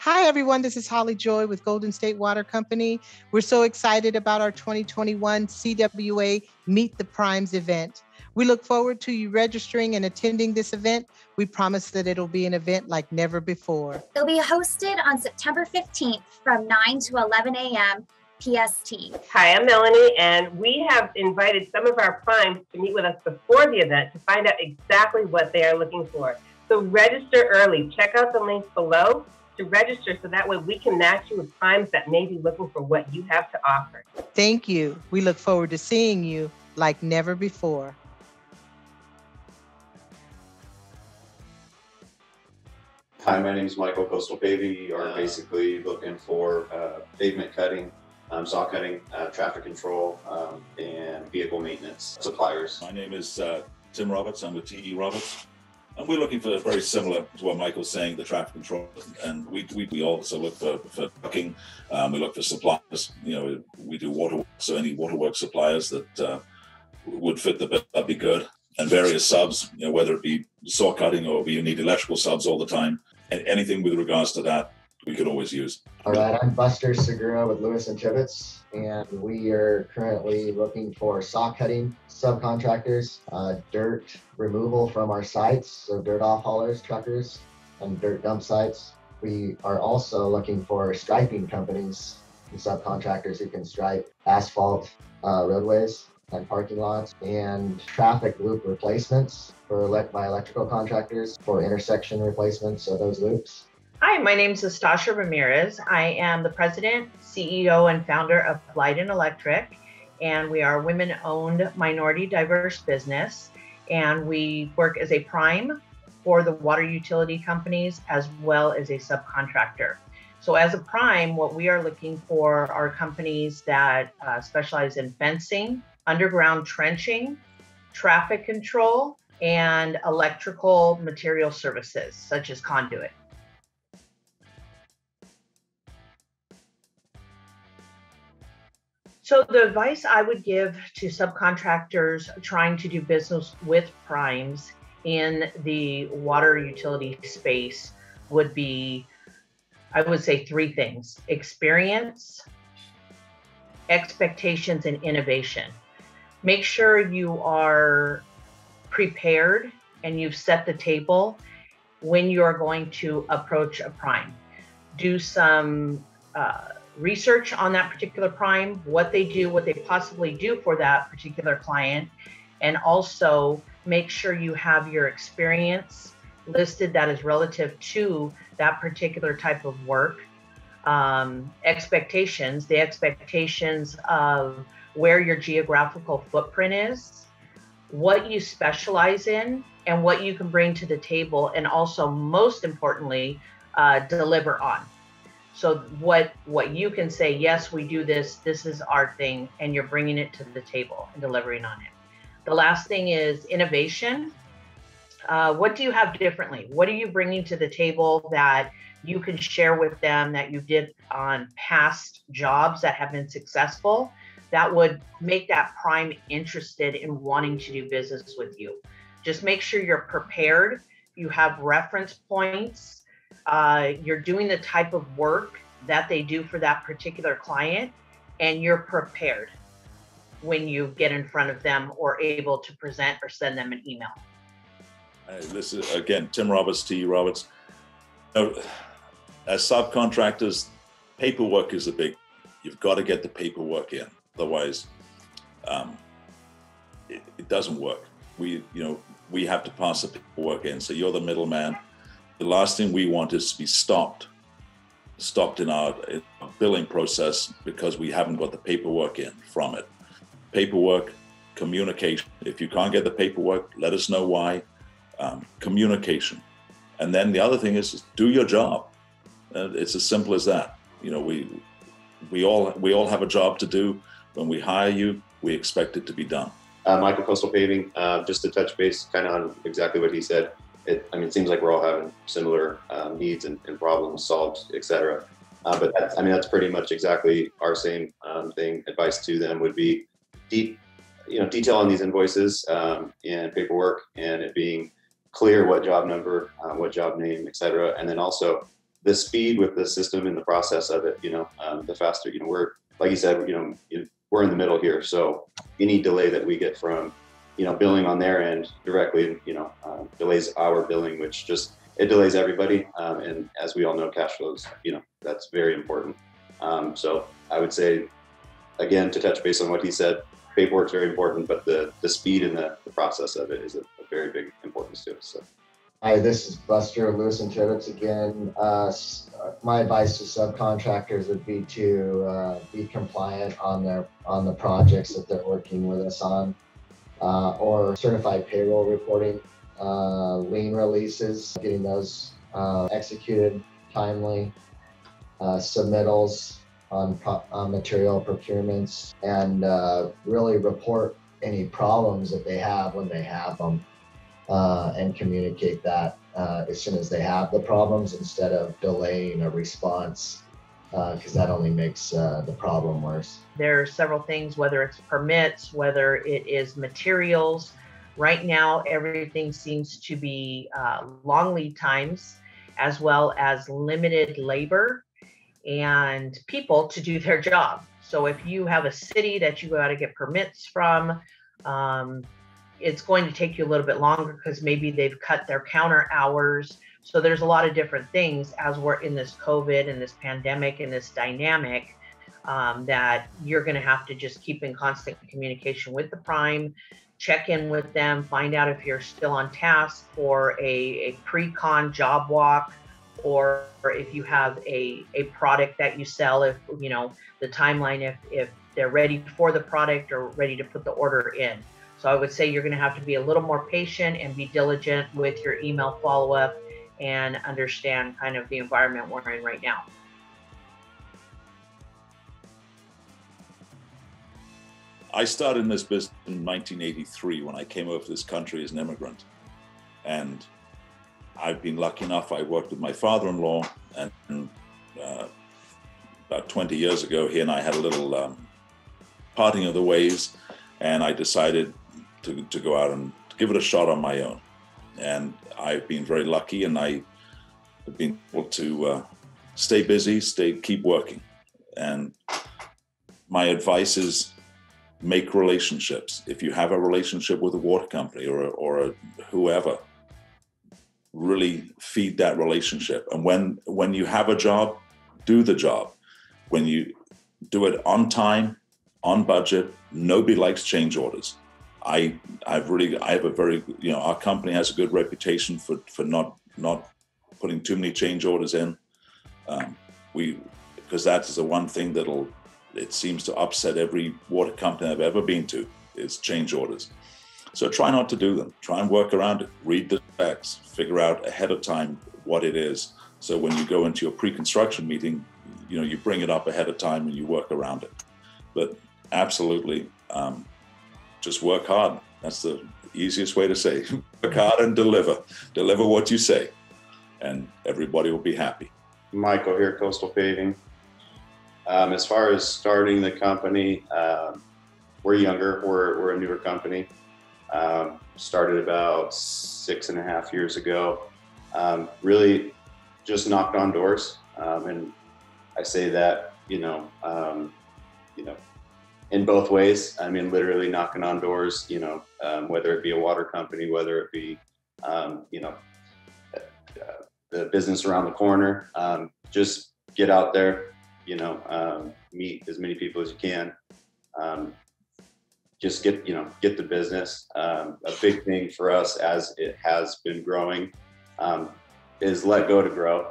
Hi, everyone. This is Holly Joy with Golden State Water Company. We're so excited about our 2021 CWA Meet the Primes event. We look forward to you registering and attending this event. We promise that it'll be an event like never before. It'll be hosted on September 15th from 9 to 11 a.m. PST. Hi, I'm Melanie, and we have invited some of our primes to meet with us before the event to find out exactly what they are looking for. So register early. Check out the links below to register so that way we can match you with primes that may be looking for what you have to offer. Thank you. We look forward to seeing you like never before. Hi, my name is Michael. Coastal Paving. We are basically looking for pavement cutting, saw cutting, traffic control, and vehicle maintenance suppliers. My name is Tim Roberts. I'm with TE Roberts. And we're looking for very similar to what Michael's saying, the traffic control. And we also look for trucking. We look for suppliers. We do waterworks, so any waterworks suppliers that would fit the bill, that'd be good. And various subs, whether it be saw cutting or you need electrical subs all the time. And anything with regards to that, we could always use. All right, I'm Buster Segura with Lewis and Tibbetts, and we are currently looking for saw cutting subcontractors, dirt removal from our sites, so dirt off haulers, truckers, and dirt dump sites. We are also looking for striping companies and subcontractors who can stripe asphalt roadways and parking lots, and traffic loop replacements by electrical contractors for intersection replacements of those loops. Hi, my name is Estasha Ramirez. I am the president, CEO, and founder of Light and Electric, and we are a women-owned, minority diverse business, and we work as a prime for the water utility companies as well as a subcontractor. So as a prime, what we are looking for are companies that specialize in fencing, underground trenching, traffic control, and electrical material services, such as conduit. So the advice I would give to subcontractors trying to do business with primes in the water utility space would be, I would say, three things: experience, expectations, and innovation. Make sure you are prepared and you've set the table when you are going to approach a prime. Do some research on that particular prime, what they do, what they possibly do for that particular client, and also make sure you have your experience listed that is relative to that particular type of work. Expectations, the expectations of where your geographical footprint is, what you specialize in, and what you can bring to the table, and also, most importantly, deliver on. So what you can say, yes, we do this, this is our thing, and you're bringing it to the table and delivering on it. The last thing is innovation. What do you have differently? What are you bringing to the table that you can share with them that you did on past jobs that have been successful, that would make that prime interested in wanting to do business with you? Just make sure you're prepared, you have reference points, you're doing the type of work that they do for that particular client, and you're prepared when you get in front of them or able to present or send them an email. This is, again, Tim Roberts, TE Roberts. As subcontractors, paperwork is you've got to get the paperwork in. Otherwise, it doesn't work. We have to pass the paperwork in. So you're the middleman. The last thing we want is to be stopped in our billing process because we haven't got the paperwork in from it. Paperwork, communication. If you can't get the paperwork, let us know why. Communication. And then the other thing is do your job. It's as simple as that. We all have a job to do. When we hire you, we expect it to be done. Michael, Coastal Paving, just to touch base kind of on exactly what he said. It seems like we're all having similar needs and problems solved, et cetera. But that's pretty much exactly our same thing. Advice to them would be detail on these invoices and paperwork, and it being clear what job number, what job name, et cetera. And then also the speed with the system and the process of it, the faster, we're, like you said, we're in the middle here. So any delay that we get from, billing on their end directly, delays our billing, which just, it delays everybody. And as we all know, cash flows, that's very important. So I would say, again, to touch base on what he said, paperwork is very important, but the speed and the process of it is a very big importance to it. So. Hi, this is Buster, Lewis and Tibbetts again. My advice to subcontractors would be to be compliant on the projects that they're working with us on, or certified payroll reporting, lien releases, getting those executed timely, submittals on material procurements, and really report any problems that they have when they have them. And communicate that as soon as they have the problems, instead of delaying a response, because that only makes the problem worse. There are several things, whether it's permits, whether it is materials. Right now, everything seems to be long lead times, as well as limited labor and people to do their job. So if you have a city that you got to get permits from, it's going to take you a little bit longer because maybe they've cut their counter hours. So there's a lot of different things as we're in this COVID and this pandemic and this dynamic, that you're going to have to just keep in constant communication with the prime, check in with them, find out if you're still on task for a pre-con job walk, or if you have a product that you sell, if the timeline, if they're ready for the product or ready to put the order in. So I would say you're going to have to be a little more patient and be diligent with your email follow-up and understand kind of the environment we're in right now. I started in this business in 1983 when I came over to this country as an immigrant. And I've been lucky enough, I worked with my father-in-law, and about 20 years ago, he and I had a little parting of the ways, and I decided to go out and give it a shot on my own. And I've been very lucky, and I have been able to stay busy, keep working. And my advice is make relationships. If you have a relationship with a water company or whoever, really feed that relationship. And when you have a job, do the job. When you do it on time, on budget, nobody likes change orders. I have a very, our company has a good reputation for not putting too many change orders in. Because that is the one thing it seems to upset every water company I've ever been to, is change orders. So try not to do them. Try and work around it. Read the specs, figure out ahead of time what it is. So when you go into your pre-construction meeting, you bring it up ahead of time and you work around it. But absolutely, just work hard. That's the easiest way to say. Work hard and deliver. Deliver what you say, and everybody will be happy. Michael here, Coastal Paving. As far as starting the company, we're younger. We're a newer company. Started about 6.5 years ago. Really just knocked on doors. And I say that, in both ways. I mean, literally knocking on doors, whether it be a water company, whether it be, the business around the corner, just get out there, meet as many people as you can. Just get the business. A big thing for us as it has been growing, is let go to grow.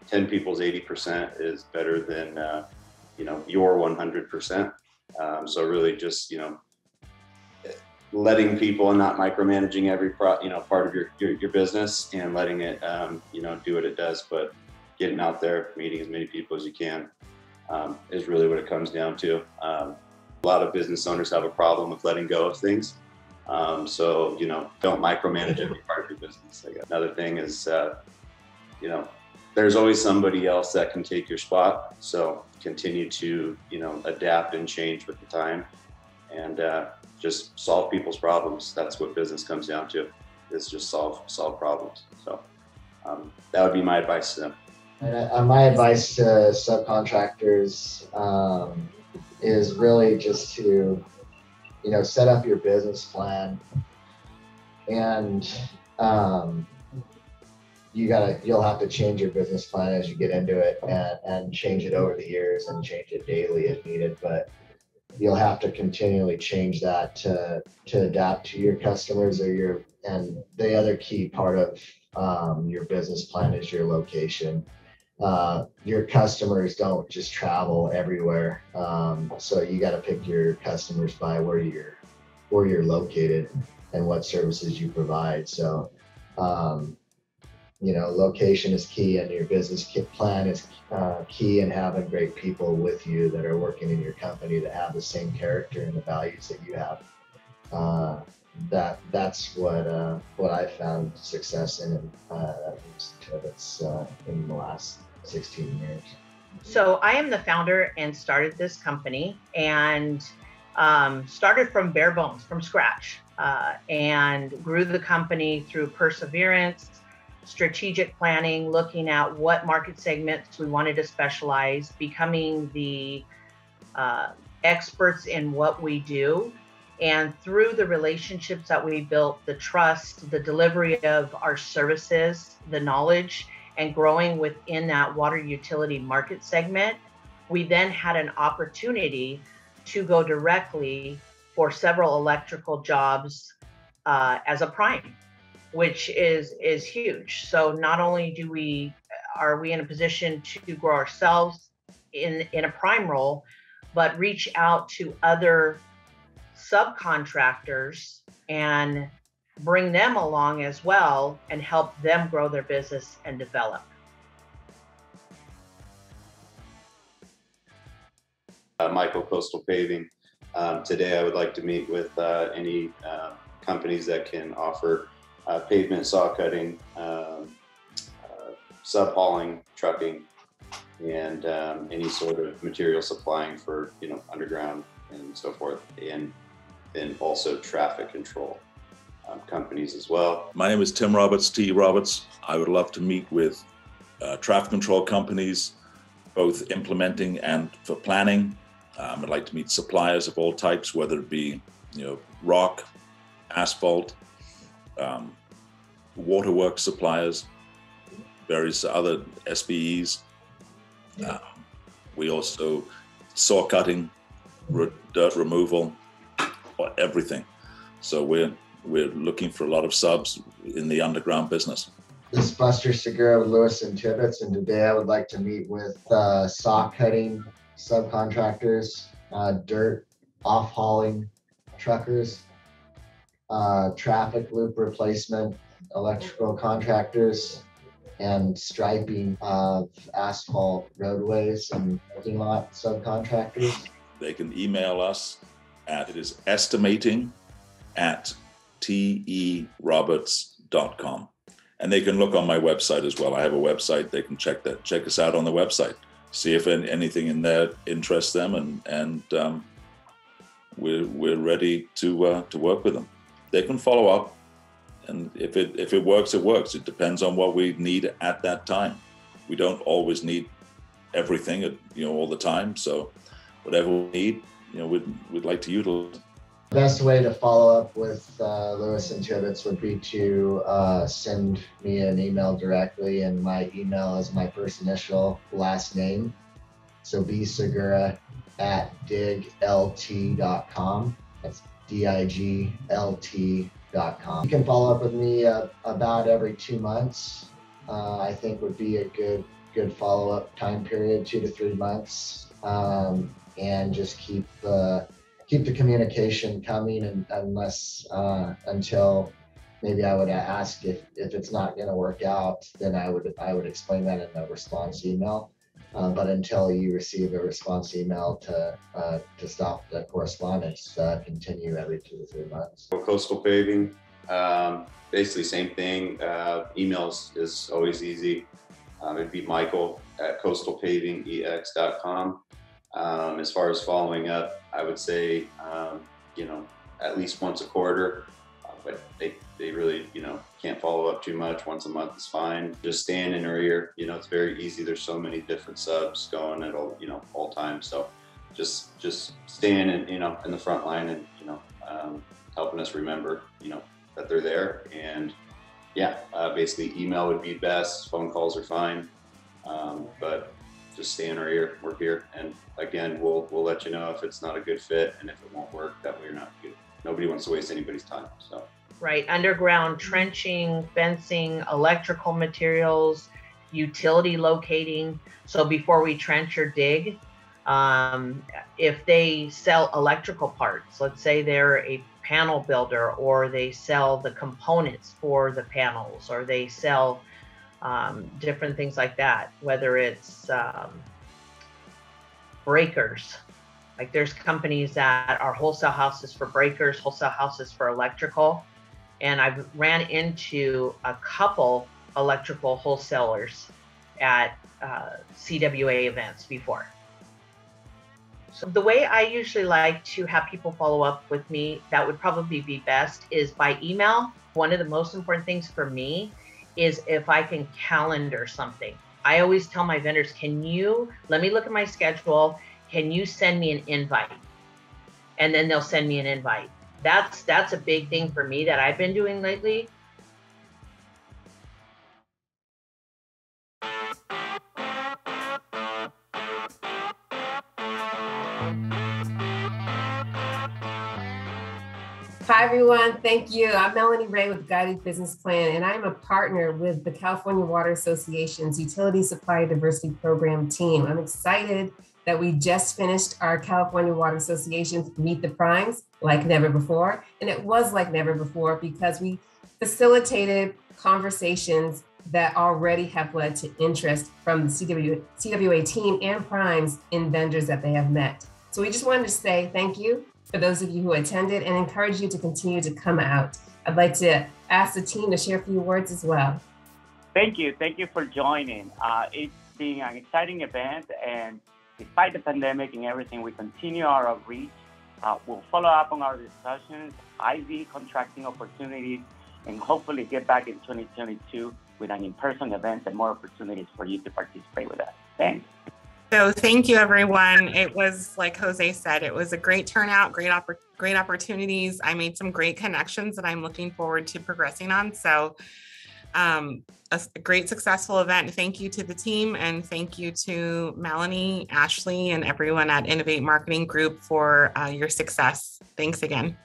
10 people's 80% is better than, your 100%. So really just, letting people and not micromanaging every part of your business, and letting it, do what it does, but getting out there, meeting as many people as you can, is really what it comes down to. A lot of business owners have a problem with letting go of things. So, don't micromanage every part of your business. Another thing is, there's always somebody else that can take your spot. So continue to, adapt and change with the time, and just solve people's problems. That's what business comes down to, is just solve problems. So that would be my advice to them. And my advice to subcontractors is really just to, set up your business plan, and you'll have to change your business plan as you get into it, and change it over the years and change it daily if needed. But you'll have to continually change that to adapt to your customers and the other key part of your business plan is your location. Your customers don't just travel everywhere. So you got to pick your customers by where you're located and what services you provide. So, location is key, and your business plan is key, and having great people with you that are working in your company that have the same character and the values that you have. That's what I found success in in the last 16 years. So I am the founder and started this company, and started from bare bones, from scratch, and grew the company through perseverance, strategic planning, looking at what market segments we wanted to specialize, becoming the experts in what we do. And through the relationships that we built, the trust, the delivery of our services, the knowledge, and growing within that water utility market segment, we then had an opportunity to go directly for several electrical jobs as a prime, which is huge. So not only are we in a position to grow ourselves in a prime role, but reach out to other subcontractors and bring them along as well and help them grow their business and develop. Michael, Coastal Paving. Today I would like to meet with any companies that can offer pavement saw cutting, sub-hauling, trucking, and any sort of material supplying for underground and so forth, and then also traffic control companies as well. My name is Tim Roberts, T. Roberts. I would love to meet with traffic control companies, both implementing and for planning. I'd like to meet suppliers of all types, whether it be rock, asphalt, waterworks suppliers, various other SBEs. We also saw cutting, dirt removal, everything. So we're looking for a lot of subs in the underground business. This is Buster Segura with Lewis and Tibbetts, and today I would like to meet with saw cutting subcontractors, dirt off-hauling truckers, traffic loop replacement, electrical contractors, and striping of asphalt roadways and parking lot subcontractors. They can email us at estimating@teroberts.com. And they can look on my website as well. I have a website. They can check us out on the website, see if anything in there interests them, and we're ready to work with them. They can follow up, and if it works, it works. It depends on what we need at that time. We don't always need everything, all the time. So whatever we need, we'd like to utilize. The best way to follow up with Lewis and Tibbetts would be to send me an email directly, and my email is my first initial last name, so bsegura@diglt.com. That's DIGLT.com. You can follow up with me about every 2 months. I think would be a good follow-up time period, 2 to 3 months, and just keep the communication coming, and until maybe I would ask if it's not going to work out, then I would explain that in a response email. But until you receive a response email to stop the correspondence, continue every 2 to 3 months. Coastal Paving, basically same thing. Emails is always easy. It'd be michael@coastalpavingex.com. As far as following up, I would say, at least once a quarter, but they really, can't follow up too much. Once a month is fine. Just staying in our ear, it's very easy. There's so many different subs going at all times. So just staying in the front line and, helping us remember, that they're there. And yeah, basically email would be best. Phone calls are fine. But just stay in our ear. We're here. And again, we'll let you know if it's not a good fit and if it won't work, that we're not good. Nobody wants to waste anybody's time. So. Right. Underground trenching, fencing, electrical materials, utility locating. So before we trench or dig, if they sell electrical parts, let's say they're a panel builder, or they sell the components for the panels, or they sell different things like that, whether it's breakers. Like there's companies that are wholesale houses for breakers, wholesale houses for electrical. And I've ran into a couple electrical wholesalers at CWA events before. So the way I usually like to have people follow up with me, that would probably be best, is by email. One of the most important things for me is if I can calendar something. I always tell my vendors, let me look at my schedule. Can you send me an invite? And then they'll send me an invite. That's a big thing for me that I've been doing lately. Hi, everyone. Thank you. I'm Melanie Ray with Guided Business Plan, and I'm a partner with the California Water Association's Utility Supply Diversity Program team. I'm excited that we just finished our California Water Association Meet the Primes like never before. And it was like never before because we facilitated conversations that already have led to interest from the CWA team and primes in vendors that they have met. So we just wanted to say thank you for those of you who attended and encourage you to continue to come out. I'd like to ask the team to share a few words as well. Thank you. Thank you for joining. It's been an exciting event, and despite the pandemic and everything, we continue our outreach. We'll follow up on our discussions, IV contracting opportunities, and hopefully get back in 2022 with an in-person event and more opportunities for you to participate with us. Thanks. So thank you, everyone. It was, like Jose said, it was a great turnout, great opportunities. I made some great connections that I'm looking forward to progressing on. So a great, successful event. Thank you to the team, and thank you to Melanie, Ashley, and everyone at Innovate Marketing Group for your success. Thanks again.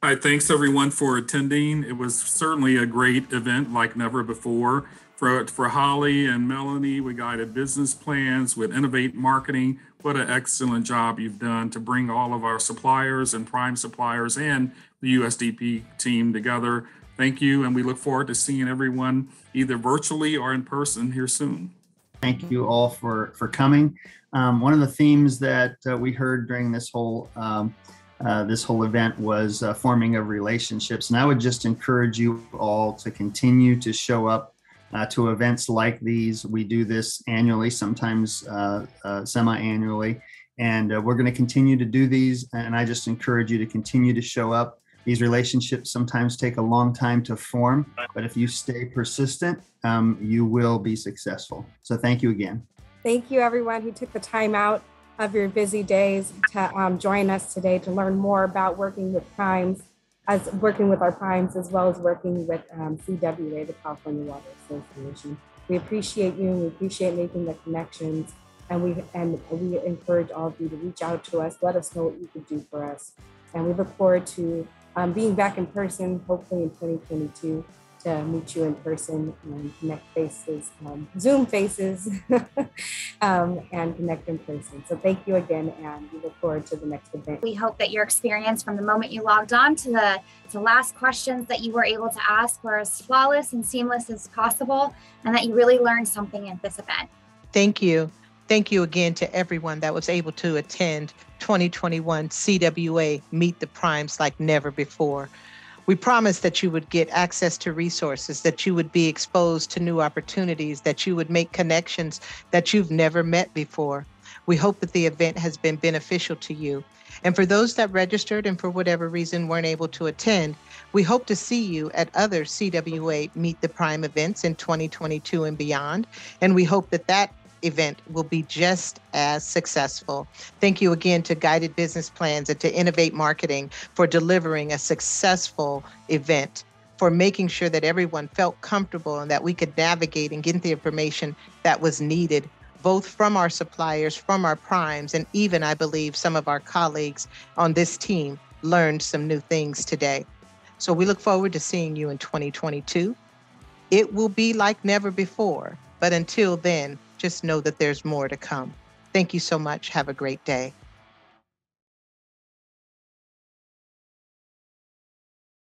All right, thanks everyone for attending. It was certainly a great event like never before. For Holly and Melanie, we guided business plans with Innovate Marketing. What an excellent job you've done to bring all of our suppliers and prime suppliers and the USDP team together. Thank you, and we look forward to seeing everyone either virtually or in person here soon. Thank you all for coming. One of the themes that we heard during this whole event was forming of relationships, and I would just encourage you all to continue to show up to events like these. We do this annually, sometimes semi-annually, and we're going to continue to do these. And I just encourage you to continue to show up. These relationships sometimes take a long time to form, but if you stay persistent, you will be successful. So thank you again. Thank you, everyone who took the time out of your busy days to join us today to learn more about working with primes, working with our primes, as well as working with CWA, the California Water Association. We appreciate you, and we appreciate making the connections, and we encourage all of you to reach out to us, let us know what you could do for us. And we look forward to being back in person, hopefully in 2022, to meet you in person and connect faces, Zoom faces, and connect in person. So thank you again, and we look forward to the next event. We hope that your experience from the moment you logged on to the last questions that you were able to ask were as flawless and seamless as possible, and that you really learned something at this event. Thank you. Thank you again to everyone that was able to attend 2021 CWA Meet the Primes like never before. We promised that you would get access to resources, that you would be exposed to new opportunities, that you would make connections that you've never met before. We hope that the event has been beneficial to you. And for those that registered and for whatever reason weren't able to attend, We hope to see you at other CWA Meet the Prime events in 2022 and beyond, and we hope that that event will be just as successful. Thank you again to Guided Business Plans and to Innovate Marketing for delivering a successful event, for making sure that everyone felt comfortable and that we could navigate and get the information that was needed, both from our suppliers, from our primes, and even, I believe, some of our colleagues on this team learned some new things today. So we look forward to seeing you in 2022. It will be like never before, but until then, just know that there's more to come. Thank you so much. Have a great day.